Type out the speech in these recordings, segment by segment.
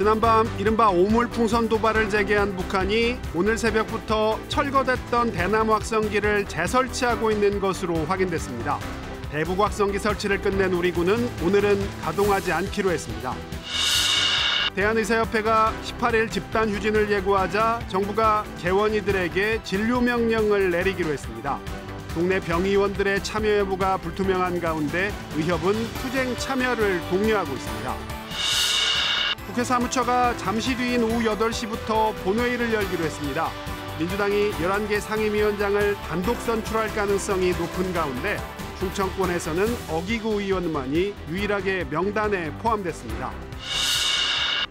지난밤 이른바 오물풍선 도발을 재개한 북한이 오늘 새벽부터 철거됐던 대남 확성기를 재설치하고 있는 것으로 확인됐습니다. 대북 확성기 설치를 끝낸 우리 군은 오늘은 가동하지 않기로 했습니다. 대한의사협회가 18일 집단 휴진을 예고하자 정부가 개원이들에게 진료 명령을 내리기로 했습니다. 동네 병의원들의 참여 여부가 불투명한 가운데 의협은 투쟁 참여를 독려하고 있습니다. 국회 사무처가 잠시 뒤인 오후 8시부터 본회의를 열기로 했습니다. 민주당이 11개 상임위원장을 단독 선출할 가능성이 높은 가운데 충청권에서는 어기구 의원만이 유일하게 명단에 포함됐습니다.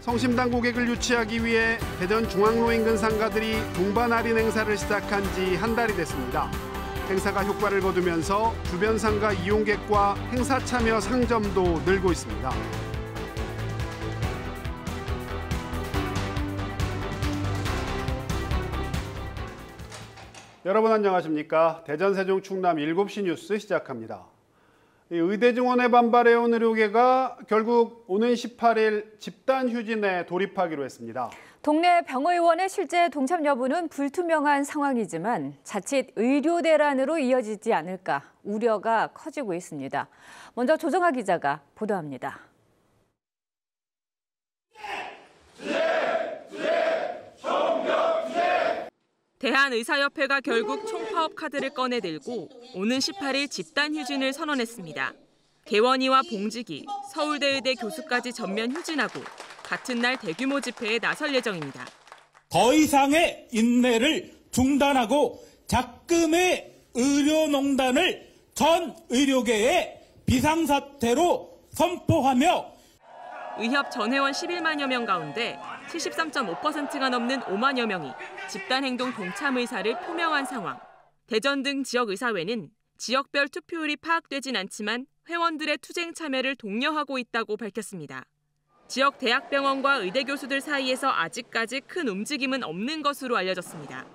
성심당 고객을 유치하기 위해 대전 중앙로 인근 상가들이 동반 할인 행사를 시작한 지 한 달이 됐습니다. 행사가 효과를 거두면서 주변 상가 이용객과 행사 참여 상점도 늘고 있습니다. 여러분 안녕하십니까? 대전 세종 충남 7시 뉴스 시작합니다. 의대 증원에 반발해온 의료계가 결국 오는 18일 집단 휴진에 돌입하기로 했습니다. 동네 병의원의 실제 동참 여부는 불투명한 상황이지만 자칫 의료 대란으로 이어지지 않을까 우려가 커지고 있습니다. 먼저 조정아 기자가 보도합니다. 대한의사협회가 결국 총파업 카드를 꺼내들고 오는 18일 집단 휴진을 선언했습니다. 개원이와 봉직이, 서울대의대 교수까지 전면 휴진하고 같은 날 대규모 집회에 나설 예정입니다. 더 이상의 인내를 중단하고 작금의 의료농단을 전 의료계의 비상사태로 선포하며 의협 전 회원 11만여 명 가운데 73.5%가 넘는 5만여 명이 집단행동 동참 의사를 표명한 상황. 대전 등 지역의사회는 지역별 투표율이 파악되진 않지만 회원들의 투쟁 참여를 독려하고 있다고 밝혔습니다. 지역 대학병원과 의대 교수들 사이에서 아직까지 큰 움직임은 없는 것으로 알려졌습니다.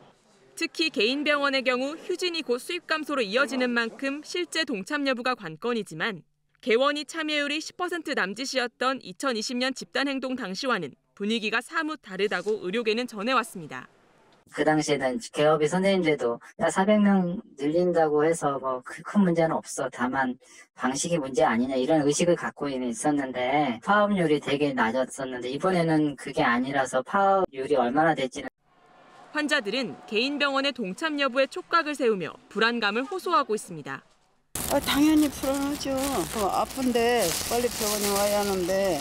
특히 개인 병원의 경우 휴진이 곧 수입 감소로 이어지는 만큼 실제 동참 여부가 관건이지만 개원이 참여율이 10% 남짓이었던 2020년 집단행동 당시와는 분위기가 사뭇 다르다고 의료계는 전해왔습니다. 그 당시에는 개업이 선생님들도 400명 늘린다고 해서 뭐 큰 문제는 없어. 다만 방식이 문제 아니냐 이런 의식을 갖고 있었는데 파업률이 되게 낮았었는데 이번에는 그게 아니라서 파업률이 얼마나 될지는. 환자들은 개인 병원의 동참 여부에 촉각을 세우며 불안감을 호소하고 있습니다. 당연히 불안하죠. 아픈데 빨리 병원에 와야 하는데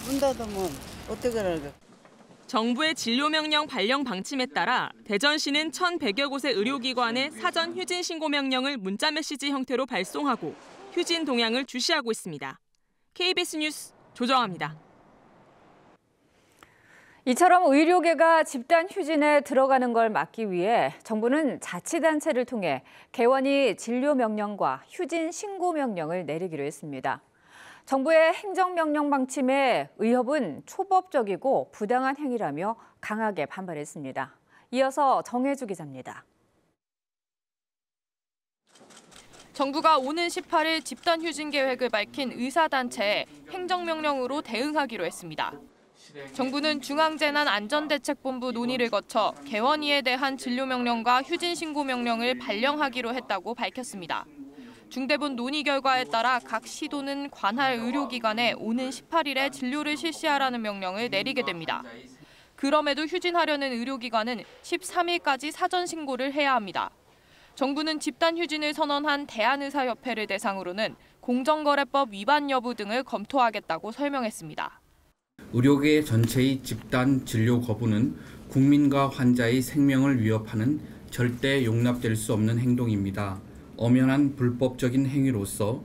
문 닫으면 어떻게 할까? 정부의 진료명령 발령 방침에 따라 대전시는 1,100여 곳의 의료기관에 사전 휴진 신고 명령을 문자 메시지 형태로 발송하고 휴진 동향을 주시하고 있습니다. KBS 뉴스 조정아입니다. 이처럼 의료계가 집단 휴진에 들어가는 걸 막기 위해 정부는 자치단체를 통해 개원이 진료 명령과 휴진 신고 명령을 내리기로 했습니다. 정부의 행정명령 방침에 의협은 초법적이고 부당한 행위라며 강하게 반발했습니다. 이어서 정혜주 기자입니다. 정부가 오는 18일 집단 휴진 계획을 밝힌 의사단체에 행정명령으로 대응하기로 했습니다. 정부는 중앙재난안전대책본부 논의를 거쳐 개원이에 대한 진료명령과 휴진신고명령을 발령하기로 했다고 밝혔습니다. 중대본 논의 결과에 따라 각 시도는 관할 의료기관에 오는 18일에 진료를 실시하라는 명령을 내리게 됩니다. 그럼에도 휴진하려는 의료기관은 13일까지 사전 신고를 해야 합니다. 정부는 집단 휴진을 선언한 대한의사협회를 대상으로는 공정거래법 위반 여부 등을 검토하겠다고 설명했습니다. 의료계 전체의 집단 진료 거부는 국민과 환자의 생명을 위협하는 절대 용납될 수 없는 행동입니다. 엄연한 불법적인 행위로서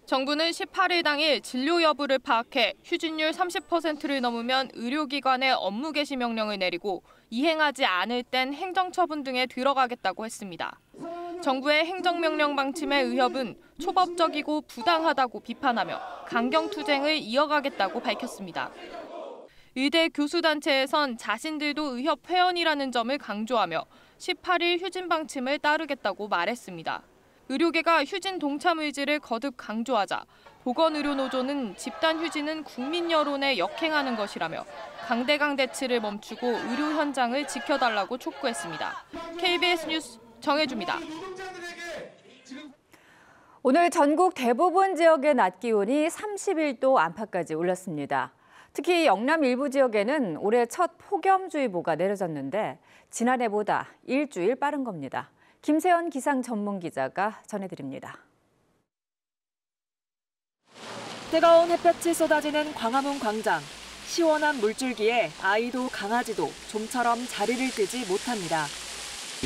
정부는 18일 당일 진료 여부를 파악해 휴진율 30%를 넘으면 의료기관에 업무 개시 명령을 내리고 이행하지 않을 땐 행정처분 등에 들어가겠다고 했습니다. 정부의 행정명령 방침에 의협은 초법적이고 부당하다고 비판하며 강경투쟁을 이어가겠다고 밝혔습니다. 의대 교수단체에선 자신들도 의협 회원이라는 점을 강조하며 18일 휴진 방침을 따르겠다고 말했습니다. 의료계가 휴진 동참 의지를 거듭 강조하자 보건의료노조는 집단 휴진은 국민 여론에 역행하는 것이라며 강대강 대치를 멈추고 의료 현장을 지켜달라고 촉구했습니다. KBS 뉴스 정혜주입니다. 오늘 전국 대부분 지역의 낮 기온이 31도 안팎까지 올랐습니다. 특히 영남 일부 지역에는 올해 첫 폭염주의보가 내려졌는데 지난해보다 일주일 빠른 겁니다. 김세연 기상 전문 기자가 전해드립니다. 뜨거운 햇볕이 쏟아지는 광화문 광장. 시원한 물줄기에 아이도 강아지도 좀처럼 자리를 뜨지 못합니다.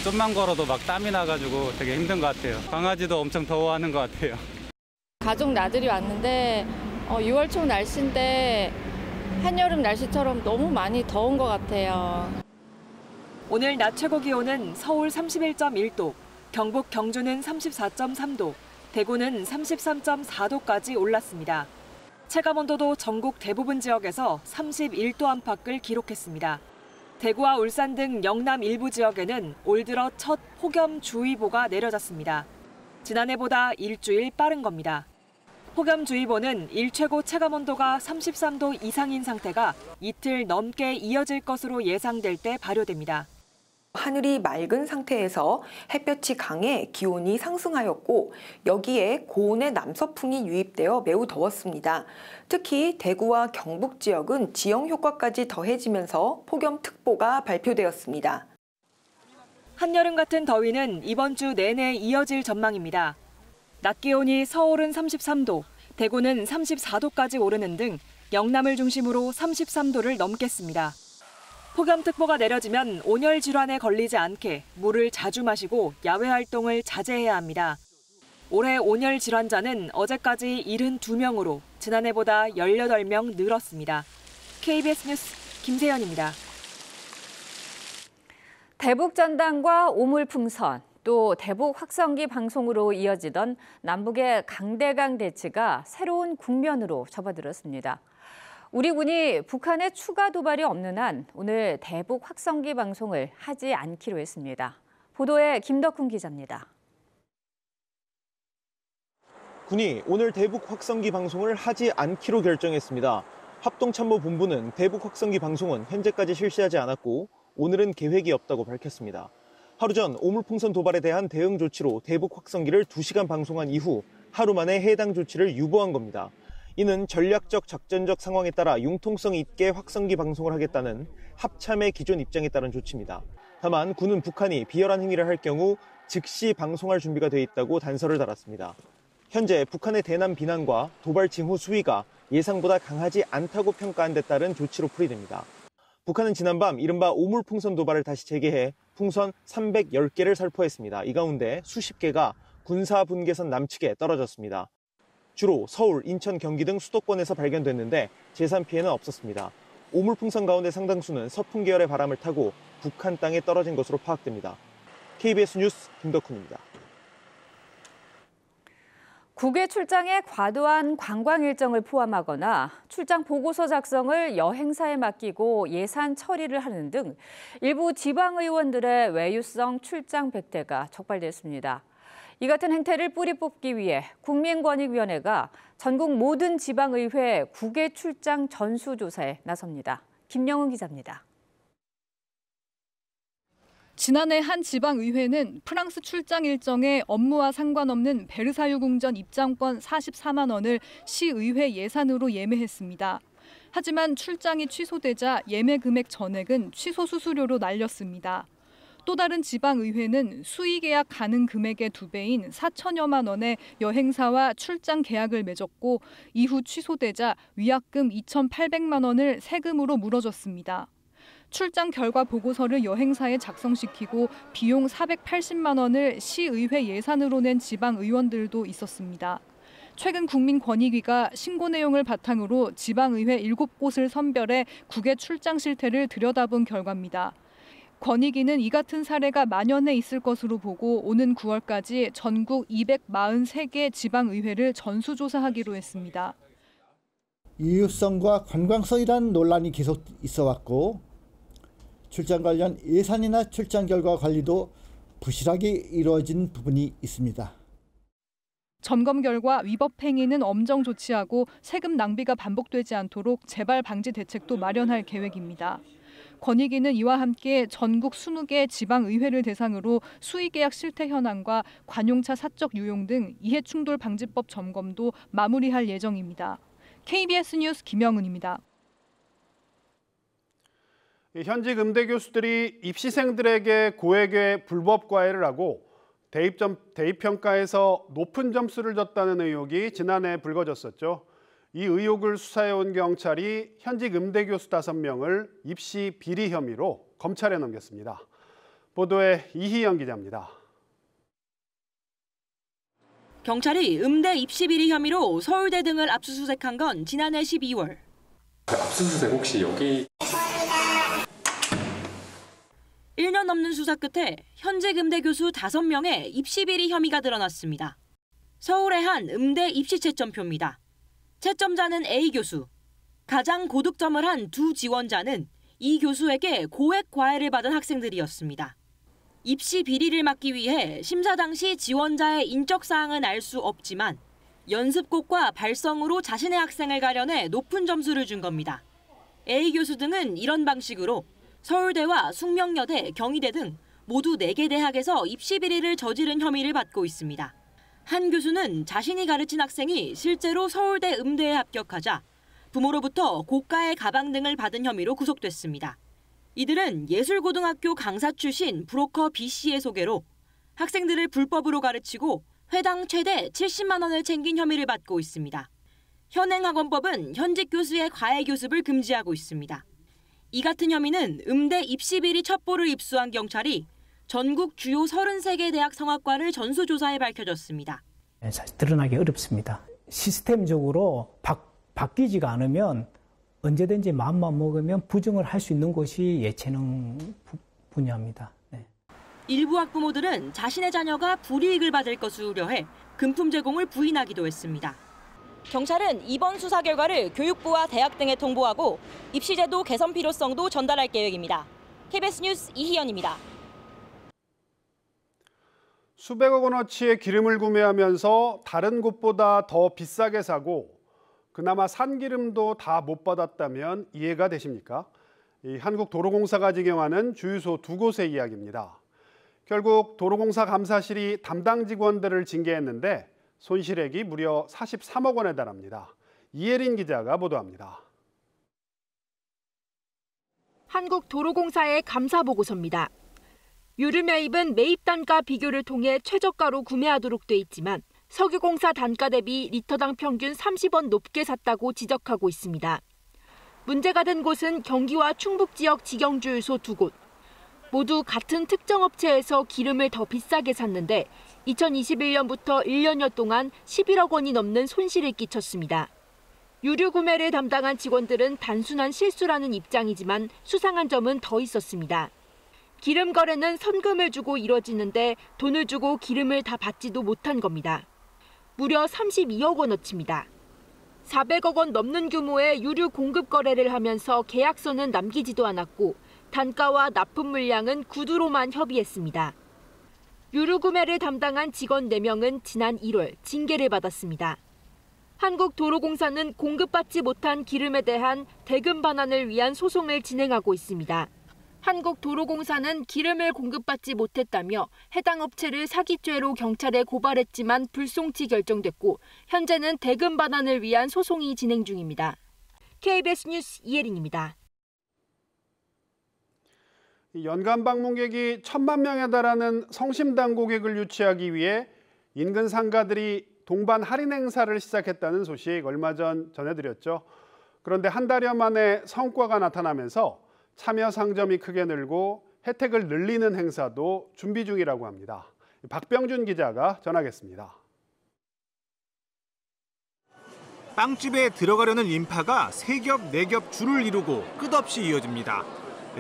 좀만 걸어도 막 땀이 나가지고 되게 힘든 것 같아요. 강아지도 엄청 더워하는 것 같아요. 가족 나들이 왔는데 6월 초 날씨인데 한여름 날씨처럼 너무 많이 더운 것 같아요. 오늘 낮 최고 기온은 서울 31.1도, 경북 경주는 34.3도, 대구는 33.4도까지 올랐습니다. 체감온도도 전국 대부분 지역에서 31도 안팎을 기록했습니다. 대구와 울산 등 영남 일부 지역에는 올 들어 첫 폭염주의보가 내려졌습니다. 지난해보다 일주일 빠른 겁니다. 폭염주의보는 일최고 체감온도가 33도 이상인 상태가 이틀 넘게 이어질 것으로 예상될 때 발효됩니다. 하늘이 맑은 상태에서 햇볕이 강해 기온이 상승하였고 여기에 고온의 남서풍이 유입되어 매우 더웠습니다. 특히 대구와 경북 지역은 지형 효과까지 더해지면서 폭염특보가 발표되었습니다. 한여름 같은 더위는 이번 주 내내 이어질 전망입니다. 낮 기온이 서울은 33도, 대구는 34도까지 오르는 등 영남을 중심으로 33도를 넘겠습니다. 폭염특보가 내려지면 온열 질환에 걸리지 않게 물을 자주 마시고 야외 활동을 자제해야 합니다. 올해 온열 질환자는 어제까지 72명으로 지난해보다 18명 늘었습니다. KBS 뉴스 김세연입니다. 대북전단과 오물풍선, 또 대북 확성기 방송으로 이어지던 남북의 강대강 대치가 새로운 국면으로 접어들었습니다. 우리 군이 북한의 추가 도발이 없는 한 오늘 대북 확성기 방송을 하지 않기로 했습니다. 보도에 김덕훈 기자입니다. 군이 오늘 대북 확성기 방송을 하지 않기로 결정했습니다. 합동참모본부는 대북 확성기 방송은 현재까지 실시하지 않았고 오늘은 계획이 없다고 밝혔습니다. 하루 전 오물풍선 도발에 대한 대응 조치로 대북 확성기를 2시간 방송한 이후 하루 만에 해당 조치를 유보한 겁니다. 이는 전략적 작전적 상황에 따라 융통성 있게 확성기 방송을 하겠다는 합참의 기존 입장에 따른 조치입니다. 다만 군은 북한이 비열한 행위를 할 경우 즉시 방송할 준비가 돼 있다고 단서를 달았습니다. 현재 북한의 대남 비난과 도발 징후 수위가 예상보다 강하지 않다고 평가한 데 따른 조치로 풀이됩니다. 북한은 지난밤 이른바 오물풍선 도발을 다시 재개해 풍선 310개를 살포했습니다. 이 가운데 수십 개가 군사분계선 남측에 떨어졌습니다. 주로 서울, 인천, 경기 등 수도권에서 발견됐는데 재산 피해는 없었습니다. 오물풍선 가운데 상당수는 서풍 계열의 바람을 타고 북한 땅에 떨어진 것으로 파악됩니다. KBS 뉴스 김덕훈입니다. 국외 출장에 과도한 관광 일정을 포함하거나 출장 보고서 작성을 여행사에 맡기고 예산 처리를 하는 등 일부 지방의원들의 외유성 출장 백대가 적발됐습니다. 이 같은 행태를 뿌리 뽑기 위해 국민권익위원회가 전국 모든 지방의회 국외 출장 전수조사에 나섭니다. 김영은 기자입니다. 지난해 한 지방의회는 프랑스 출장 일정에 업무와 상관없는 베르사유 궁전 입장권 44만 원을 시의회 예산으로 예매했습니다. 하지만 출장이 취소되자 예매 금액 전액은 취소 수수료로 날렸습니다. 또 다른 지방의회는 수의계약 가능 금액의 2배인 4천여만 원의 여행사와 출장 계약을 맺었고 이후 취소되자 위약금 2,800만 원을 세금으로 물어줬습니다. 출장 결과 보고서를 여행사에 작성시키고 비용 480만 원을 시의회 예산으로 낸 지방의원들도 있었습니다. 최근 국민권익위가 신고 내용을 바탕으로 지방의회 7곳을 선별해 국외 출장 실태를 들여다본 결과입니다. 권익위는 이 같은 사례가 만연해 있을 것으로 보고 오는 9월까지 전국 243개 지방의회를 전수조사하기로 했습니다. 이유성과 관광성이라는 논란이 계속 있어왔고 출장 관련 예산이나 출장 결과 관리도 부실하게 이루어진 부분이 있습니다. 점검 결과 위법 행위는 엄정 조치하고 세금 낭비가 반복되지 않도록 재발 방지 대책도 마련할 계획입니다. 권익위는 이와 함께 전국 20개 지방의회를 대상으로 수의계약 실태 현황과 관용차 사적 유용 등 이해충돌 방지법 점검도 마무리할 예정입니다. KBS 뉴스 김영은입니다. 현직 음대 교수들이 입시생들에게 고액의 불법 과외를 하고 대입평가에서 높은 점수를 줬다는 의혹이 지난해 불거졌었죠. 이 의혹을 수사해온 경찰이 현직 음대 교수 5명을 입시 비리 혐의로 검찰에 넘겼습니다. 보도에 이희영 기자입니다. 경찰이 음대 입시 비리 혐의로 서울대 등을 압수수색한 건 지난해 12월. 압수수색 혹시 여기 1년 넘는 수사 끝에 현직 음대 교수 5명의 입시 비리 혐의가 드러났습니다. 서울의 한 음대 입시 채점표입니다. 채점자는 A 교수, 가장 고득점을 한 2 지원자는 이 교수에게 고액 과외를 받은 학생들이었습니다. 입시 비리를 막기 위해 심사 당시 지원자의 인적 사항은 알 수 없지만 연습곡과 발성으로 자신의 학생을 가려내 높은 점수를 준 겁니다. A 교수 등은 이런 방식으로 서울대와 숙명여대, 경희대 등 모두 4개 대학에서 입시 비리를 저지른 혐의를 받고 있습니다. 한 교수는 자신이 가르친 학생이 실제로 서울대 음대에 합격하자 부모로부터 고가의 가방 등을 받은 혐의로 구속됐습니다. 이들은 예술고등학교 강사 출신 브로커 B씨의 소개로 학생들을 불법으로 가르치고 회당 최대 70만 원을 챙긴 혐의를 받고 있습니다. 현행학원법은 현직 교수의 과외 교습을 금지하고 있습니다. 이 같은 혐의는 음대 입시 비리 첩보를 입수한 경찰이 전국 주요 33개 대학 성악과를 전수조사해 밝혀졌습니다. 사실 드러나기 어렵습니다. 시스템적으로 바뀌지가 않으면 언제든지 마음만 먹으면 부정을 할 수 있는 것이 예체능 분야입니다. 네. 일부 학부모들은 자신의 자녀가 불이익을 받을 것을 우려해 금품 제공을 부인하기도 했습니다. 경찰은 이번 수사 결과를 교육부와 대학 등에 통보하고 입시제도 개선 필요성도 전달할 계획입니다. KBS 뉴스 이희연입니다. 수백억 원어치의 기름을 구매하면서 다른 곳보다 더 비싸게 사고 그나마 산 기름도 다 못 받았다면 이해가 되십니까? 이 한국도로공사가 직영하는 주유소 2곳의 이야기입니다. 결국 도로공사 감사실이 담당 직원들을 징계했는데 손실액이 무려 43억 원에 달합니다. 이혜린 기자가 보도합니다. 한국도로공사의 감사보고서입니다. 유류 매입은 매입 단가 비교를 통해 최저가로 구매하도록 돼 있지만 석유공사 단가 대비 리터당 평균 30원 높게 샀다고 지적하고 있습니다. 문제가 된 곳은 경기와 충북 지역 직영주유소 2곳. 모두 같은 특정 업체에서 기름을 더 비싸게 샀는데 2021년부터 1년여 동안 11억 원이 넘는 손실을 끼쳤습니다. 유류 구매를 담당한 직원들은 단순한 실수라는 입장이지만 수상한 점은 더 있었습니다. 기름 거래는 선금을 주고 이뤄지는데 돈을 주고 기름을 다 받지도 못한 겁니다. 무려 32억 원어치입니다. 400억 원 넘는 규모의 유류 공급 거래를 하면서 계약서는 남기지도 않았고 단가와 납품 물량은 구두로만 협의했습니다. 유류 구매를 담당한 직원 4명은 지난 1월 징계를 받았습니다. 한국도로공사는 공급받지 못한 기름에 대한 대금 반환을 위한 소송을 진행하고 있습니다. 한국도로공사는 기름을 공급받지 못했다며 해당 업체를 사기죄로 경찰에 고발했지만 불송치 결정됐고 현재는 대금 반환을 위한 소송이 진행 중입니다. KBS 뉴스 이혜린입니다. 연간 방문객이 1,000만 명에 달하는 성심당 고객을 유치하기 위해 인근 상가들이 동반 할인 행사를 시작했다는 소식 얼마 전 전해드렸죠. 그런데 한 달여 만에 성과가 나타나면서 참여 상점이 크게 늘고 혜택을 늘리는 행사도 준비 중이라고 합니다. 박병준 기자가 전하겠습니다. 빵집에 들어가려는 인파가 3겹, 4겹 줄을 이루고 끝없이 이어집니다.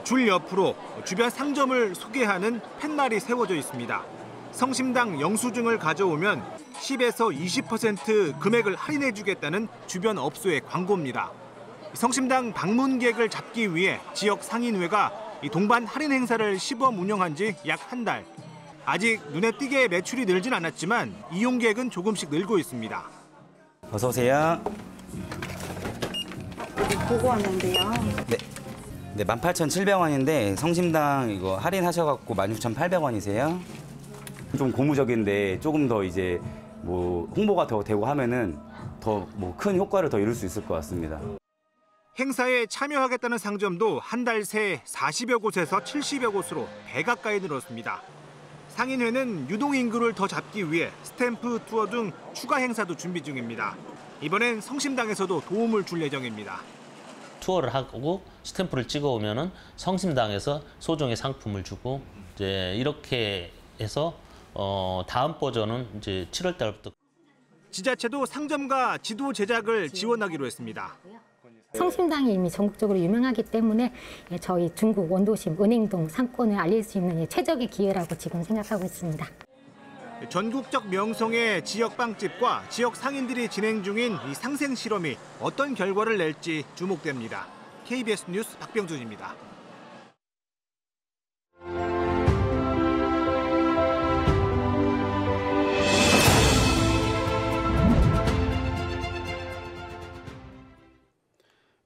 줄 옆으로 주변 상점을 소개하는 팻말이 세워져 있습니다. 성심당 영수증을 가져오면 10에서 20% 금액을 할인해주겠다는 주변 업소의 광고입니다. 성심당 방문객을 잡기 위해 지역 상인회가 이 동반 할인 행사를 시범 운영한 지 약 한 달. 아직 눈에 띄게 매출이 늘진 않았지만 이용객은 조금씩 늘고 있습니다. 어서 오세요. 보고 왔는데요. 네, 18,700원인데 성심당 이거 할인하셔갖고 16,800원이세요. 좀 고무적인데 조금 더 이제 뭐 홍보가 더 되고 하면은 더 뭐 큰 효과를 더 이룰 수 있을 것 같습니다. 행사에 참여하겠다는 상점도 한 달 새 40여 곳에서 70여 곳으로 배 가까이 늘었습니다. 상인회는 유동 인구를 더 잡기 위해 스탬프 투어 등 추가 행사도 준비 중입니다. 이번엔 성심당에서도 도움을 줄 예정입니다. 투어를 하고 스탬프를 찍어오면은 성심당에서 소정의 상품을 주고 이제 이렇게 해서 다음 버전은 이제 7월 달부터. 지자체도 상점과 지도 제작을 지원하기로 했습니다. 성심당이 이미 전국적으로 유명하기 때문에 저희 중구 원도심 은행동 상권을 알릴 수 있는 최적의 기회라고 지금 생각하고 있습니다. 전국적 명성의 지역 빵집과 지역 상인들이 진행 중인 이 상생 실험이 어떤 결과를 낼지 주목됩니다. KBS 뉴스 박병준입니다.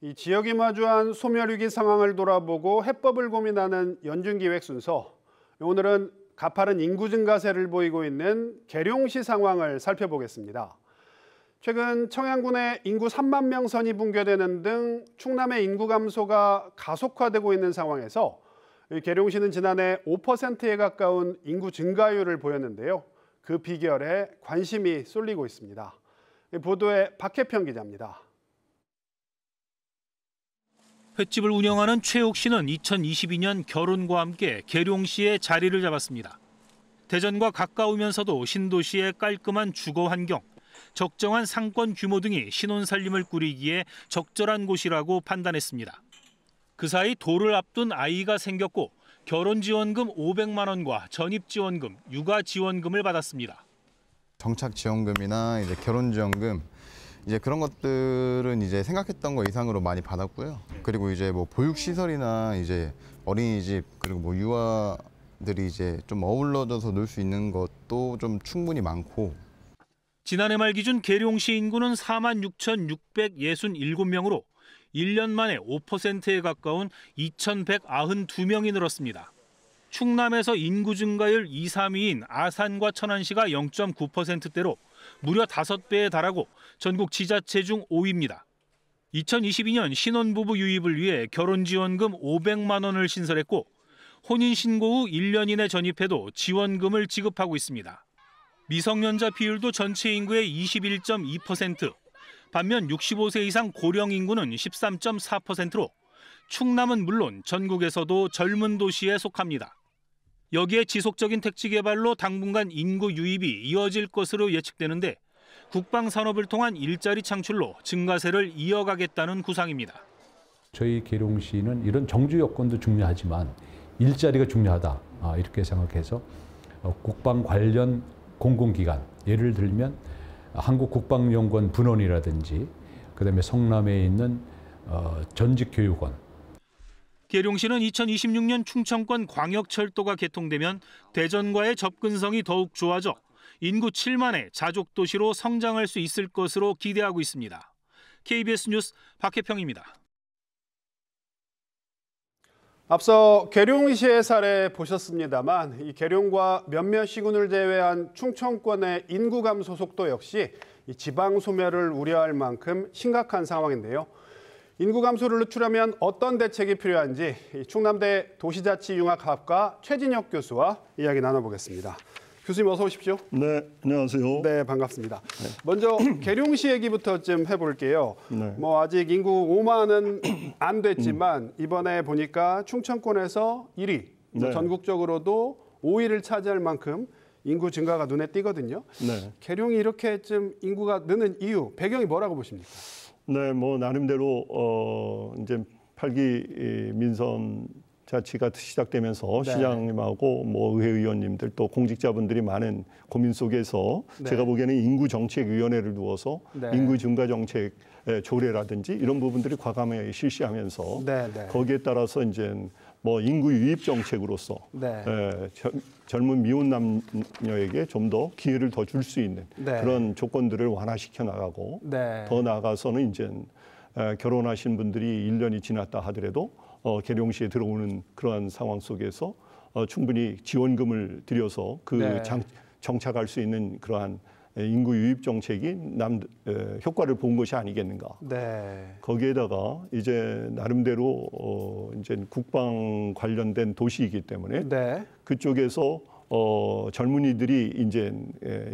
이 지역이 마주한 소멸위기 상황을 돌아보고 해법을 고민하는 연중기획 순서. 오늘은 가파른 인구 증가세를 보이고 있는 계룡시 상황을 살펴보겠습니다. 최근 청양군의 인구 3만 명 선이 붕괴되는 등 충남의 인구 감소가 가속화되고 있는 상황에서 계룡시는 지난해 5%에 가까운 인구 증가율을 보였는데요. 그 비결에 관심이 쏠리고 있습니다. 보도에 박혜평 기자입니다. 횟집을 운영하는 최옥 씨는 2022년 결혼과 함께 계룡시에 자리를 잡았습니다. 대전과 가까우면서도 신도시의 깔끔한 주거 환경, 적정한 상권 규모 등이 신혼 살림을 꾸리기에 적절한 곳이라고 판단했습니다. 그 사이 돌을 앞둔 아이가 생겼고 결혼 지원금 500만 원과 전입 지원금, 육아 지원금을 받았습니다. 정착 지원금이나 이제 결혼 지원금 이제 그런 것들은 이제 생각했던 거 이상으로 많이 받았고요. 그리고 이제 뭐 보육 시설이나 이제 어린이집 그리고 뭐 유아들이 이제 좀 어울러져서 놀 수 있는 것도 좀 충분히 많고. 지난해 말 기준 계룡시 인구는 46,667명으로 1년 만에 5%에 가까운 2,192명이 늘었습니다. 충남에서 인구 증가율 2, 3위인 아산과 천안시가 0.9%대로 무려 5배에 달하고 전국 지자체 중 5위입니다. 2022년 신혼부부 유입을 위해 결혼지원금 500만 원을 신설했고 혼인신고 후 1년 이내 전입해도 지원금을 지급하고 있습니다. 미성년자 비율도 전체 인구의 21.2%, 반면 65세 이상 고령 인구는 13.4%로 충남은 물론 전국에서도 젊은 도시에 속합니다. 여기에 지속적인 택지 개발로 당분간 인구 유입이 이어질 것으로 예측되는데 국방산업을 통한 일자리 창출로 증가세를 이어가겠다는 구상입니다. 저희 계룡시는 이런 정주 여건도 중요하지만 일자리가 중요하다 이렇게 생각해서 국방 관련 공공기관, 예를 들면 한국국방연구원 분원이라든지 그다음에 성남에 있는 전직교육원. 계룡시는 2026년 충청권 광역철도가 개통되면 대전과의 접근성이 더욱 좋아져 인구 7만의 자족도시로 성장할 수 있을 것으로 기대하고 있습니다. KBS 뉴스 박혜평입니다. 앞서 계룡시의 사례 보셨습니다만 이 계룡과 몇몇 시군을 제외한 충청권의 인구 감소 속도 역시 이 지방 소멸을 우려할 만큼 심각한 상황인데요. 인구 감소를 늦추려면 어떤 대책이 필요한지 충남대 도시자치융합학과 최진혁 교수와 이야기 나눠보겠습니다. 교수님 어서 오십시오. 네, 안녕하세요. 네, 반갑습니다. 네. 먼저 계룡시 얘기부터 좀 해볼게요. 네. 뭐 아직 인구 5만은 안 됐지만 이번에 보니까 충청권에서 1위, 네. 전국적으로도 5위를 차지할 만큼 인구 증가가 눈에 띄거든요. 네. 계룡이 이렇게 좀 인구가 느는 이유, 배경이 뭐라고 보십니까? 네, 뭐 나름대로 이제 8기 민선 자치가 시작되면서 네. 시장님하고 뭐 의회 의원님들 또 공직자분들이 많은 고민 속에서 네. 제가 보기에는 인구정책위원회를 두어서 네. 인구 증가 정책 조례라든지 이런 부분들이 과감하게 실시하면서 네. 네. 거기에 따라서 이제 뭐 인구 유입 정책으로서 네. 젊은 미혼 남녀에게 좀 더 기회를 더 줄 수 있는 네. 그런 조건들을 완화시켜 나가고 네. 더 나아가서는 이제 결혼하신 분들이 1년이 지났다 하더라도 계룡시에 들어오는 그러한 상황 속에서 충분히 지원금을 들여서 네. 정착할 수 있는 그러한 인구 유입 정책이 효과를 본 것이 아니겠는가. 네. 거기에다가 이제 나름대로 이제 국방 관련된 도시이기 때문에 네. 그쪽에서 젊은이들이 이제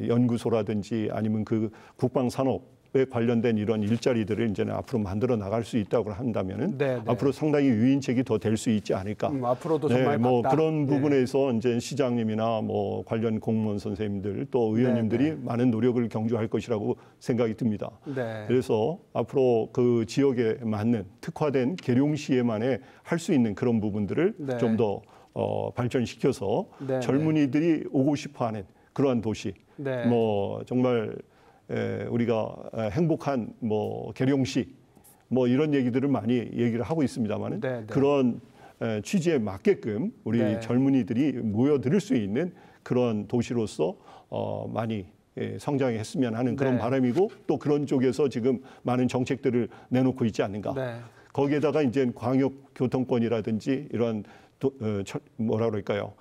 연구소라든지 아니면 그 국방 산업에 관련된 이런 일자리들을 이제는 앞으로 만들어 나갈 수 있다고 한다면은 네, 네. 앞으로 상당히 유인책이 더 될 수 있지 않을까. 앞으로도 정말 뭐 밝다. 그런 부분에서 이제 시장님이나 뭐 관련 공무원 선생님들 또 의원님들이 네. 많은 노력을 경주할 것이라고 생각이 듭니다. 네. 그래서 앞으로 그 지역에 맞는 특화된 계룡시에만에 할 수 있는 그런 부분들을 네. 좀 더 발전시켜서 네, 젊은이들이 오고 싶어하는 그러한 도시, 네. 뭐 정말 우리가 행복한 뭐 계룡시, 뭐 이런 얘기들을 많이 얘기를 하고 있습니다만은 네, 네. 그런 취지에 맞게끔 우리 네. 젊은이들이 모여들 수 있는 그런 도시로서 많이 성장했으면 하는 그런 네. 바람이고 또 그런 쪽에서 지금 많은 정책들을 내놓고 있지 않는가. 네. 거기에다가 이제 광역 교통권이라든지 이런 뭐라 그럴까요?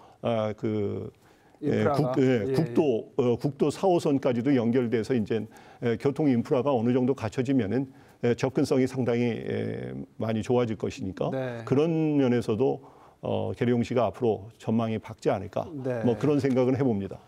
인프라가. 국도 4호선까지도 연결돼서 이제 교통 인프라가 어느 정도 갖춰지면은 접근성이 상당히 많이 좋아질 것이니까 네. 그런 면에서도 계룡시가 앞으로 전망이 밝지 않을까. 네. 뭐 그런 생각은 해봅니다.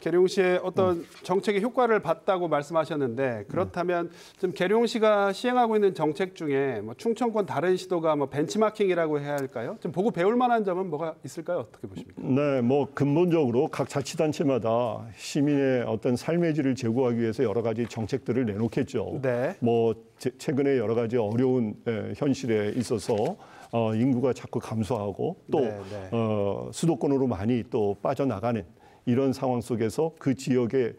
계룡시의 어떤 정책의 효과를 봤다고 말씀하셨는데 그렇다면 지금 계룡시가 시행하고 있는 정책 중에 뭐 충청권 다른 시도가 뭐 벤치마킹이라고 해야 할까요? 좀 보고 배울 만한 점은 뭐가 있을까요? 어떻게 보십니까? 네, 뭐 근본적으로 각 자치단체마다 시민의 어떤 삶의 질을 제고하기 위해서 여러 가지 정책들을 내놓겠죠. 네. 뭐 최근에 여러 가지 어려운 현실에 있어서 인구가 자꾸 감소하고 또 네, 네. 수도권으로 많이 또 빠져나가는 이런 상황 속에서 그 지역의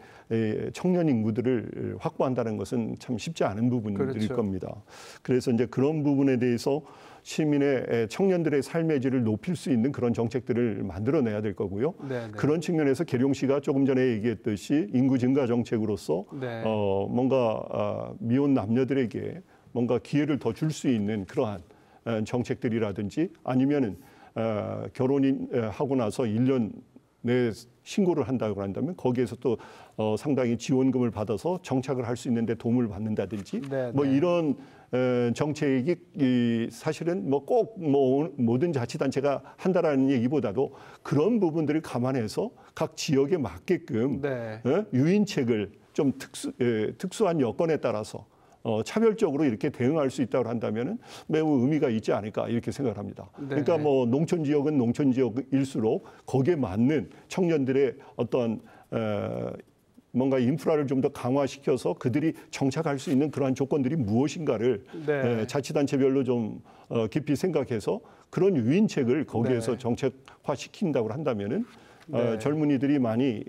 청년 인구들을 확보한다는 것은 참 쉽지 않은 부분일 그렇죠. 겁니다. 그래서 이제 그런 부분에 대해서 시민의 청년들의 삶의 질을 높일 수 있는 그런 정책들을 만들어내야 될 거고요. 네, 네. 그런 측면에서 계룡시가 조금 전에 얘기했듯이 인구 증가 정책으로서 네. 뭔가 미혼 남녀들에게 뭔가 기회를 더 줄 수 있는 그러한 정책들이라든지 아니면은 결혼이 하고 나서 1년 내 신고를 한다고 한다면 거기에서 또 상당히 지원금을 받아서 정착을 할 수 있는데 도움을 받는다든지 네, 뭐 네. 이런 정책이 사실은 뭐 꼭 뭐 모든 자치단체가 한다라는 얘기보다도 그런 부분들을 감안해서 각 지역에 맞게끔 네. 유인책을 좀 특수한 여건에 따라서 차별적으로 이렇게 대응할 수 있다고 한다면은 매우 의미가 있지 않을까 이렇게 생각을 합니다. 네. 그러니까 뭐 농촌 지역은 농촌 지역일수록 거기에 맞는 청년들의 어떤 뭔가 인프라를 좀 더 강화시켜서 그들이 정착할 수 있는 그러한 조건들이 무엇인가를 네. 자치단체별로 좀 깊이 생각해서 그런 유인책을 거기에서 네. 정책화시킨다고 한다면은 네. 젊은이들이 많이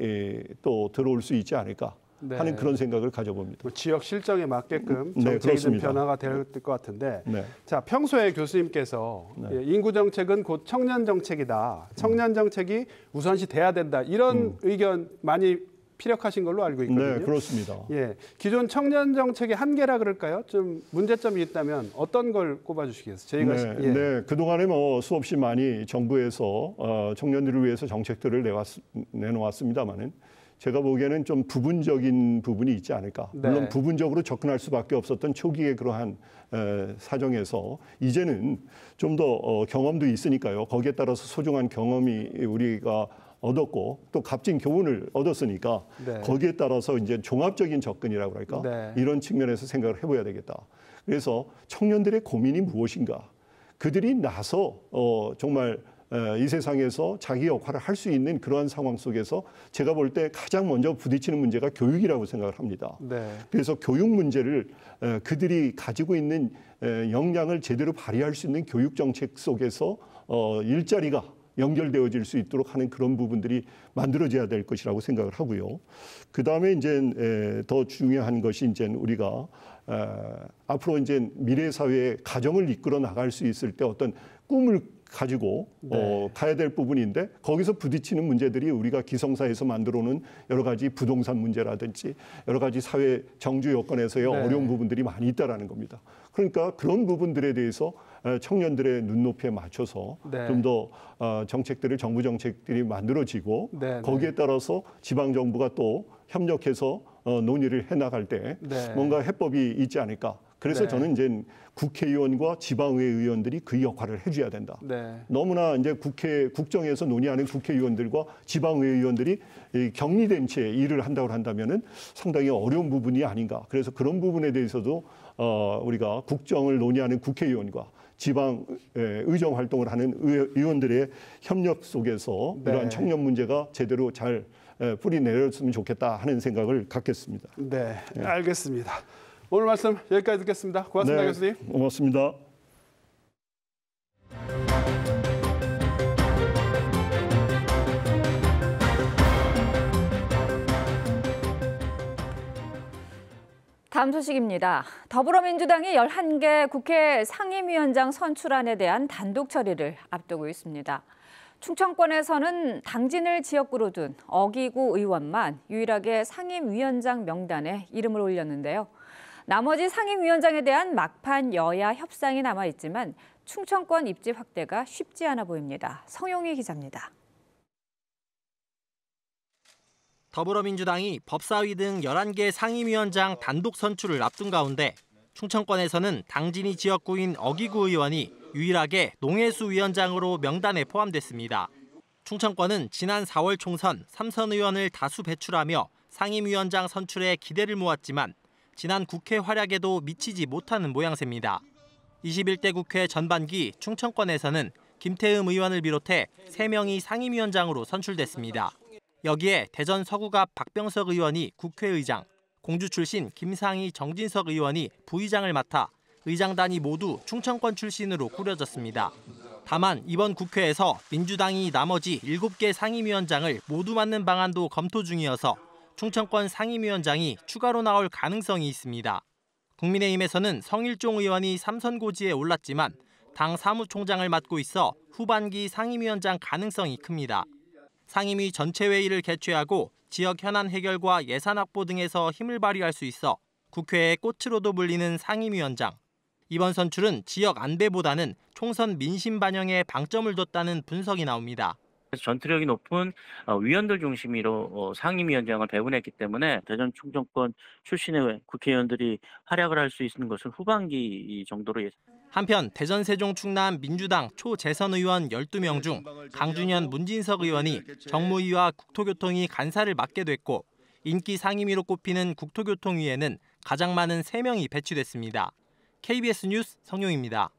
또 들어올 수 있지 않을까. 네. 하는 그런 생각을 가져봅니다. 뭐 지역 실정에 맞게끔 네, 정책이 좀 그렇습니다. 변화가 될 것 같은데 네. 자 평소에 교수님께서 네. 인구 정책은 곧 청년 정책이다. 청년 정책이 우선시 돼야 된다. 이런 의견 많이 피력하신 걸로 알고 있거든요. 네, 그렇습니다. 예, 기존 청년 정책의 한계라 그럴까요? 좀 문제점이 있다면 어떤 걸 꼽아주시겠어요? 저희가 네, 그동안에 뭐 수없이 많이 정부에서 청년들을 위해서 정책들을 내놓았습니다만은 제가 보기에는 좀 부분적인 부분이 있지 않을까. 네. 물론 부분적으로 접근할 수밖에 없었던 초기의 그러한 사정에서 이제는 좀 더 경험도 있으니까요. 거기에 따라서 소중한 경험이 우리가 얻었고 또 값진 교훈을 얻었으니까 네. 거기에 따라서 이제 종합적인 접근이라고 할까. 네. 이런 측면에서 생각을 해봐야 되겠다. 그래서 청년들의 고민이 무엇인가. 그들이 나서 정말 이 세상에서 자기 역할을 할 수 있는 그러한 상황 속에서 제가 볼 때 가장 먼저 부딪히는 문제가 교육이라고 생각을 합니다. 네. 그래서 교육 문제를 그들이 가지고 있는 역량을 제대로 발휘할 수 있는 교육 정책 속에서 일자리가 연결되어질 수 있도록 하는 그런 부분들이 만들어져야 될 것이라고 생각을 하고요. 그 다음에 이제 더 중요한 것이 이제 우리가 앞으로 이제 미래 사회의 가정을 이끌어 나갈 수 있을 때 어떤 꿈을 가지고 가야 될 부분인데 거기서 부딪히는 문제들이 우리가 기성사에서 만들어오는 여러 가지 부동산 문제라든지 여러 가지 사회 정주 여건에서의 어려운 부분들이 많이 있다라는 겁니다. 그러니까 그런 부분들에 대해서 청년들의 눈높이에 맞춰서 좀 더 정책들을 정부 정책들이 만들어지고 거기에 따라서 지방 정부가 또 협력해서 논의를 해나갈 때 뭔가 해법이 있지 않을까. 그래서 저는 이제 국회의원과 지방의회 의원들이 그 역할을 해줘야 된다. 너무나 이제 국정에서 논의하는 국회의원들과 지방의회 의원들이 격리된 채 일을 한다고 한다면은 상당히 어려운 부분이 아닌가. 그래서 그런 부분에 대해서도 우리가 국정을 논의하는 국회의원과 지방 의정 활동을 하는 의원들의 협력 속에서 이러한 청년 문제가 제대로 잘 뿌리 내렸으면 좋겠다 하는 생각을 갖겠습니다. 네, 알겠습니다. 오늘 말씀 여기까지 듣겠습니다. 고맙습니다, 교수님. 고맙습니다. 다음 소식입니다. 더불어민주당이 11개 국회 상임위원장 선출안에 대한 단독 처리를 앞두고 있습니다. 충청권에서는 당진을 지역구로 둔 어기구 의원만 유일하게 상임위원장 명단에 이름을 올렸는데요. 나머지 상임위원장에 대한 막판 여야 협상이 남아있지만 충청권 입지 확대가 쉽지 않아 보입니다. 성용희 기자입니다. 더불어민주당이 법사위 등 11개 상임위원장 단독 선출을 앞둔 가운데 충청권에서는 당진이 지역구인 어기구 의원이 유일하게 농해수 위원장으로 명단에 포함됐습니다. 충청권은 지난 4월 총선 3선 의원을 다수 배출하며 상임위원장 선출에 기대를 모았지만 지난 국회 활약에도 미치지 못하는 모양새입니다. 21대 국회 전반기 충청권에서는 김태흠 의원을 비롯해 3명이 상임위원장으로 선출됐습니다. 여기에 대전 서구갑 박병석 의원이 국회의장, 공주 출신 김상희 정진석 의원이 부의장을 맡아 의장단이 모두 충청권 출신으로 꾸려졌습니다. 다만 이번 국회에서 민주당이 나머지 7개 상임위원장을 모두 맡는 방안도 검토 중이어서 충청권 상임위원장이 추가로 나올 가능성이 있습니다. 국민의힘에서는 성일종 의원이 3선 고지에 올랐지만 당 사무총장을 맡고 있어 후반기 상임위원장 가능성이 큽니다. 상임위 전체 회의를 개최하고 지역 현안 해결과 예산 확보 등에서 힘을 발휘할 수 있어 국회의 꽃으로도 불리는 상임위원장. 이번 선출은 지역 안배보다는 총선 민심 반영에 방점을 뒀다는 분석이 나옵니다. 전투력이 높은 위원들 중심으로 상임위원장을 배분했기 때문에 대전 충청권 출신의 국회의원들이 활약을 할 수 있는 것은 후반기 정도로 예상됩니다. 한편 대전 세종 충남 민주당 초재선 의원 12명 중 강준현 문진석 의원이 정무위와 국토교통위 간사를 맡게 됐고 인기 상임위로 꼽히는 국토교통위에는 가장 많은 3명이 배치됐습니다. KBS 뉴스 성용입니다.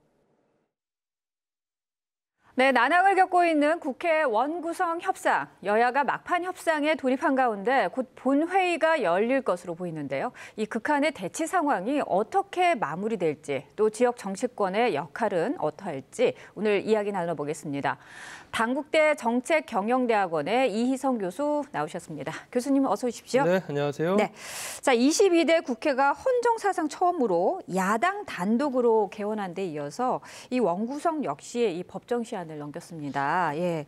네, 난항을 겪고 있는 국회 원구성 협상. 여야가 막판 협상에 돌입한 가운데 곧 본회의가 열릴 것으로 보이는데요. 이 극한의 대치 상황이 어떻게 마무리될지 또 지역 정치권의 역할은 어떠할지 오늘 이야기 나눠보겠습니다. 당국대 정책경영대학원의 이희성 교수 나오셨습니다. 교수님 어서 오십시오. 네, 안녕하세요. 네, 자 22대 국회가 헌정사상 처음으로 야당 단독으로 개원한 데 이어서 이 원구성 역시 이 법정 시한을 넘겼습니다. 예.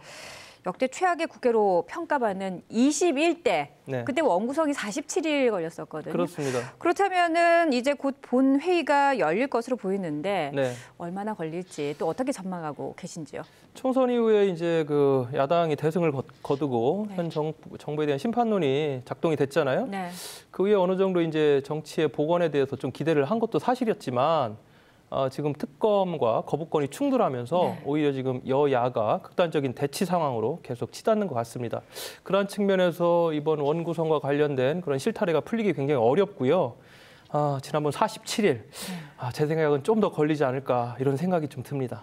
역대 최악의 국회로 평가받는 21대. 네. 그때 원구성이 47일 걸렸었거든요. 그렇습니다. 그렇다면은 이제 곧 본회의가 열릴 것으로 보이는데 네. 얼마나 걸릴지 또 어떻게 전망하고 계신지요? 총선 이후에 이제 그 야당이 대승을 거두고 현 정부에 대한 심판론이 작동이 됐잖아요. 네. 그 후에 어느 정도 이제 정치의 복원에 대해서 좀 기대를 한 것도 사실이었지만 지금 특검과 거부권이 충돌하면서 오히려 지금 여야가 극단적인 대치 상황으로 계속 치닫는 것 같습니다. 그런 측면에서 이번 원구성과 관련된 그런 실타래가 풀리기 굉장히 어렵고요. 지난번 47일, 제 생각은 좀 더 걸리지 않을까 이런 생각이 좀 듭니다.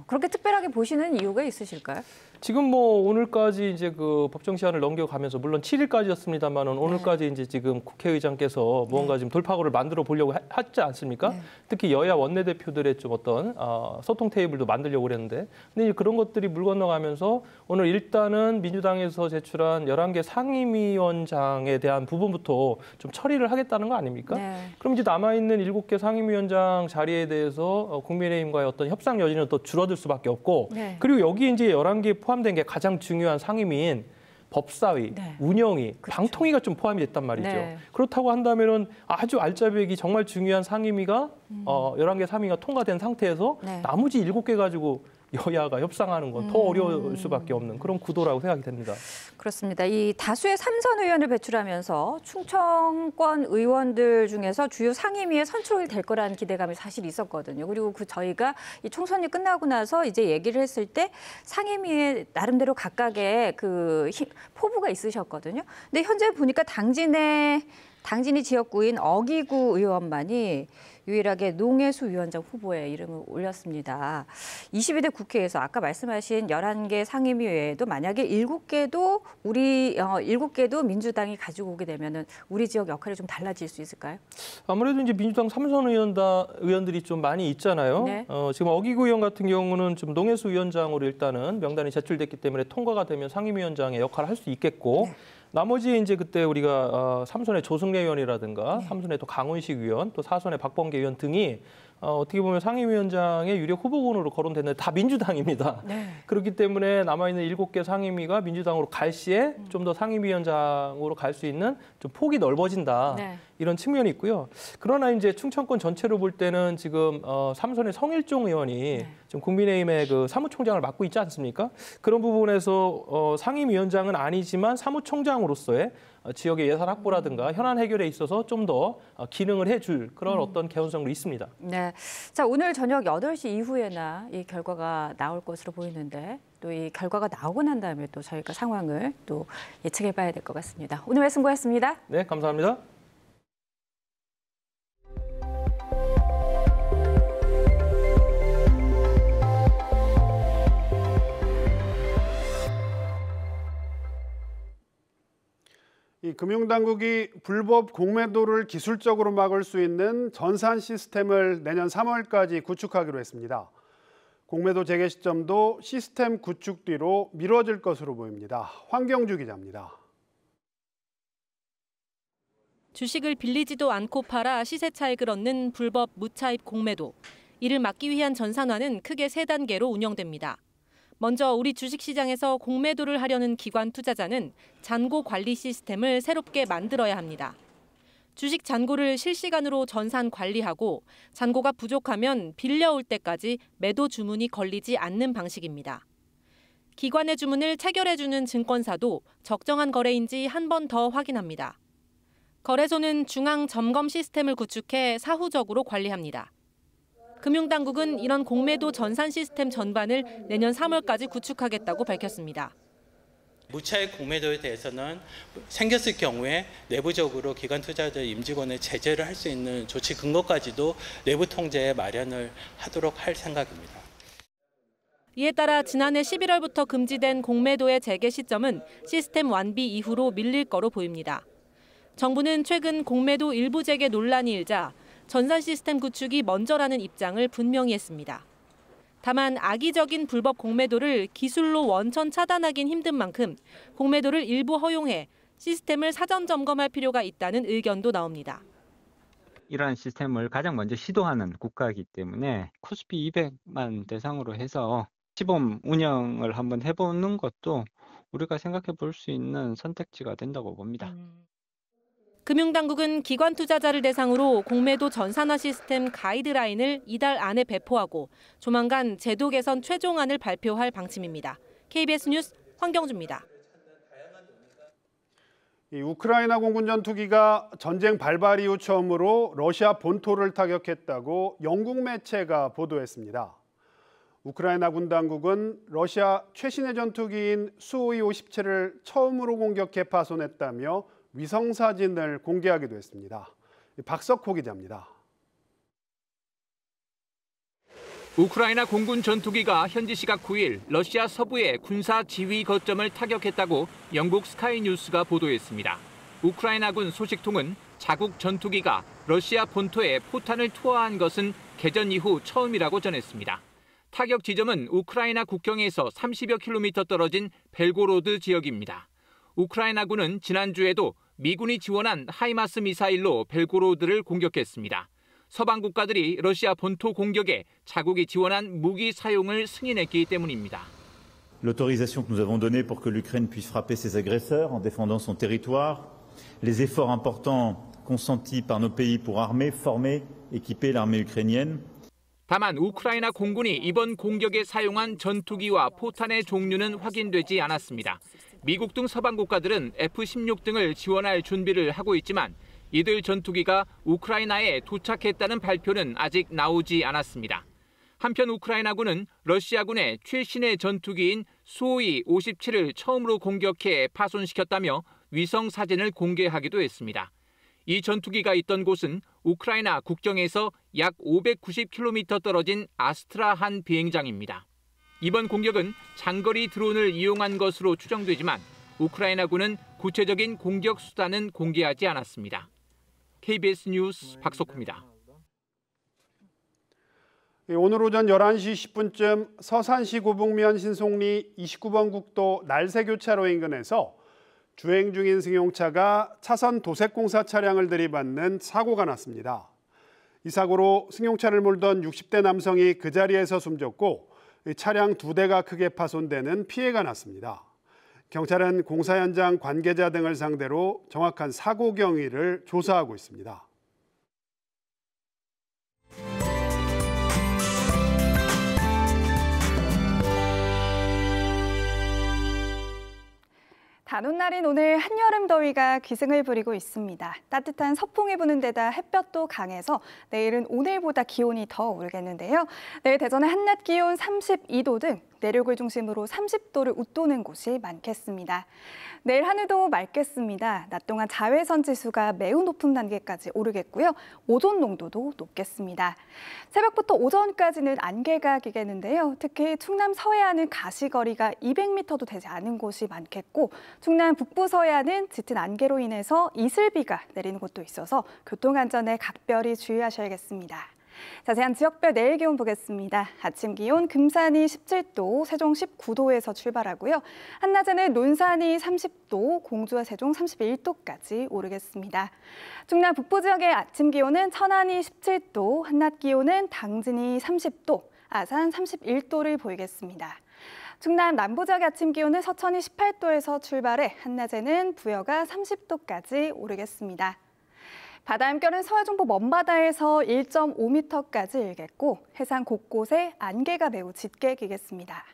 그렇게 특별하게 보시는 이유가 있으실까요? 지금 뭐 오늘까지 이제 그 법정 시한을 넘겨가면서 물론 7일까지였습니다만은 오늘까지 이제 지금 국회의장께서 무언가 지금 돌파구를 만들어 보려고 하지 않습니까? 특히 여야 원내대표들의 좀 어떤 소통 테이블도 만들려고 그랬는데 근데 이제 그런 것들이 물 건너가면서 오늘 일단은 민주당에서 제출한 11개 상임위원장에 대한 부분부터 좀 처리를 하겠다는 거 아닙니까? 그럼 이제 남아있는 7개 상임위원장 자리에 대해서 국민의힘과의 어떤 협상 여지는 또 줄어들 수밖에 없고 그리고 여기 이제 11개 포함된 게 가장 중요한 상임위인 법사위, 운영위, 방통위가 좀 포함이 됐단 말이죠. 그렇다고 한다면은 아주 알짜배기 정말 중요한 상임위가 11개 상임위가 통과된 상태에서 나머지 7개 가지고 여야가 협상하는 건 더 어려울 수밖에 없는 그런 구도라고 생각이 됩니다. 그렇습니다. 이 다수의 삼선 의원을 배출하면서 충청권 의원들 중에서 주요 상임위에 선출될 거라는 기대감이 사실 있었거든요. 그리고 저희가 이 총선이 끝나고 나서 이제 얘기를 했을 때 상임위에 나름대로 각각의 그 포부가 있으셨거든요. 근데 현재 보니까 당진이 지역구인 어기구 의원만이 유일하게 농해수 위원장 후보에 이름을 올렸습니다. 22대 국회에서 아까 말씀하신 11개 상임위 외에도 만약에 7개도 7개도 민주당이 가지고 오게 되면은 우리 지역 역할이 좀 달라질 수 있을까요? 아무래도 이제 민주당 삼선 의원들이 좀 많이 있잖아요. 지금 어기구 의원 같은 경우는 좀 농해수 위원장으로 일단은 명단이 제출됐기 때문에 통과가 되면 상임위원장의 역할을 할 수 있겠고 나머지 이제 그때 우리가 3선의 조승래 의원이라든가 3선의 또 강훈식 의원, 또 4선의 박범계 의원 등이 어떻게 보면 상임위원장의 유력 후보군으로 거론됐는데 다 민주당입니다. 그렇기 때문에 남아있는 7개 상임위가 민주당으로 갈 시에 좀 더 상임위원장으로 갈 수 있는 좀 폭이 넓어진다. 이런 측면이 있고요. 그러나 이제 충청권 전체로 볼 때는 지금 3선의 성일종 의원이 지금 국민의힘의 그 사무총장을 맡고 있지 않습니까? 그런 부분에서 상임위원장은 아니지만 사무총장으로서의 지역의 예산 확보라든가 현안 해결에 있어서 좀 더 기능을 해줄 그런 어떤 개연성도 있습니다. 네, 자 오늘 저녁 8시 이후에나 이 결과가 나올 것으로 보이는데 또 이 결과가 나오고 난 다음에 또 저희가 상황을 또 예측해봐야 될 것 같습니다. 오늘 말씀 고맙습니다. 네, 감사합니다. 이 금융당국이 불법 공매도를 기술적으로 막을 수 있는 전산 시스템을 내년 3월까지 구축하기로 했습니다. 공매도 재개 시점도 시스템 구축 뒤로 미뤄질 것으로 보입니다. 황경주 기자입니다. 주식을 빌리지도 않고 팔아 시세 차익을 얻는 불법 무차입 공매도. 이를 막기 위한 전산화는 크게 3단계로 운영됩니다. 먼저 우리 주식시장에서 공매도를 하려는 기관 투자자는 잔고 관리 시스템을 새롭게 만들어야 합니다. 주식 잔고를 실시간으로 전산 관리하고 잔고가 부족하면 빌려올 때까지 매도 주문이 걸리지 않는 방식입니다. 기관의 주문을 체결해주는 증권사도 적정한 거래인지 한 번 더 확인합니다. 거래소는 중앙 점검 시스템을 구축해 사후적으로 관리합니다. 금융당국은 이런 공매도 전산 시스템 전반을 내년 3월까지 구축하겠다고 밝혔습니다. 무차익 공매도에 대해서는 생겼을 경우에 내부적으로 기관 투자자 임직원의 제재를 할 수 있는 조치 근거까지도 내부 통제에 마련을 하도록 할 생각입니다. 이에 따라 지난해 11월부터 금지된 공매도의 재개 시점은 시스템 완비 이후로 밀릴 거로 보입니다. 정부는 최근 공매도 일부 재개 논란이 일자 전산 시스템 구축이 먼저라는 입장을 분명히 했습니다. 다만 악의적인 불법 공매도를 기술로 원천 차단하긴 힘든 만큼 공매도를 일부 허용해 시스템을 사전 점검할 필요가 있다는 의견도 나옵니다. 이러한 시스템을 가장 먼저 시도하는 국가이기 때문에 코스피 200만 대상으로 해서 시범 운영을 한번 해보는 것도 우리가 생각해 볼 수 있는 선택지가 된다고 봅니다. 금융당국은 기관 투자자를 대상으로 공매도 전산화 시스템 가이드라인을 이달 안에 배포하고 조만간 제도 개선 최종안을 발표할 방침입니다. KBS 뉴스 황경주입니다. 이 우크라이나 공군 전투기가 전쟁 발발 이후 처음으로 러시아 본토를 타격했다고 영국 매체가 보도했습니다. 우크라이나 군 당국은 러시아 최신의 전투기인 수호이 57을 처음으로 공격해 파손했다며 위성 사진을 공개하기도 했습니다. 박석호 기자입니다. 우크라이나 공군 전투기가 현지 시각 9일 러시아 서부의 군사 지휘 거점을 타격했다고 영국 스카이 뉴스가 보도했습니다. 우크라이나군 소식통은 자국 전투기가 러시아 본토에 포탄을 투하한 것은 개전 이후 처음이라고 전했습니다. 타격 지점은 우크라이나 국경에서 30여 킬로미터 떨어진 벨고로드 지역입니다. 우크라이나군은 지난주에도 미군이 지원한 하이마스 미사일로 벨고로드를 공격했습니다. 서방 국가들이 러시아 본토 공격에 자국이 지원한 무기 사용을 승인했기 때문입니다. L'autorisation que nous avons donnée pour que l'Ukraine puisse frapper ses agresseurs en défendant son territoire, les efforts importants consentis par nos pays pour armer, former, équiper l'armée ukrainienne. 다만 우크라이나 공군이 이번 공격에 사용한 전투기와 포탄의 종류는 확인되지 않았습니다. 미국 등 서방 국가들은 F-16 등을 지원할 준비를 하고 있지만 이들 전투기가 우크라이나에 도착했다는 발표는 아직 나오지 않았습니다. 한편 우크라이나군은 러시아군의 최신의 전투기인 수호이 57을 처음으로 공격해 파손시켰다며 위성 사진을 공개하기도 했습니다. 이 전투기가 있던 곳은 우크라이나 국경에서 약 590km 떨어진 아스트라한 비행장입니다. 이번 공격은 장거리 드론을 이용한 것으로 추정되지만 우크라이나군은 구체적인 공격 수단은 공개하지 않았습니다. KBS 뉴스 박석호입니다. 오늘 오전 11시 10분쯤 서산시 고북면 신송리 29번 국도 날새교차로 인근에서 주행 중인 승용차가 차선 도색공사 차량을 들이받는 사고가 났습니다. 이 사고로 승용차를 몰던 60대 남성이 그 자리에서 숨졌고 차량 2대가 크게 파손되는 피해가 났습니다. 경찰은 공사 현장 관계자 등을 상대로 정확한 사고 경위를 조사하고 있습니다. 단오는 날인 오늘 한여름 더위가 기승을 부리고 있습니다. 따뜻한 서풍이 부는 데다 햇볕도 강해서 내일은 오늘보다 기온이 더 오르겠는데요. 내일 대전의 한낮 기온 32도 등 내륙을 중심으로 30도를 웃도는 곳이 많겠습니다. 내일 하늘도 맑겠습니다. 낮 동안 자외선 지수가 매우 높은 단계까지 오르겠고요. 오존 농도도 높겠습니다. 새벽부터 오전까지는 안개가 끼겠는데요. 특히 충남 서해안은 가시거리가 200m도 되지 않은 곳이 많겠고 충남 북부 서해안은 짙은 안개로 인해서 이슬비가 내리는 곳도 있어서 교통안전에 각별히 주의하셔야겠습니다. 자세한 지역별 내일 기온 보겠습니다. 아침 기온 금산이 17도, 세종 19도에서 출발하고요. 한낮에는 논산이 30도, 공주와 세종 31도까지 오르겠습니다. 충남 북부 지역의 아침 기온은 천안이 17도, 한낮 기온은 당진이 30도, 아산 31도를 보이겠습니다. 충남 남부 지역의 아침 기온은 서천이 18도에서 출발해 한낮에는 부여가 30도까지 오르겠습니다. 바다 함결은 서해중부 먼바다에서 1.5m까지 일겠고 해상 곳곳에 안개가 매우 짙게 끼겠습니다.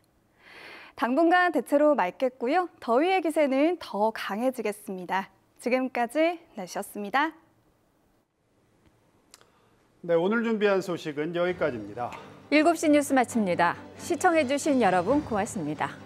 당분간 대체로 맑겠고요. 더위의 기세는 더 강해지겠습니다. 지금까지 날씨였습니다. 네, 오늘 준비한 소식은 여기까지입니다. 7시 뉴스 마칩니다. 시청해주신 여러분 고맙습니다.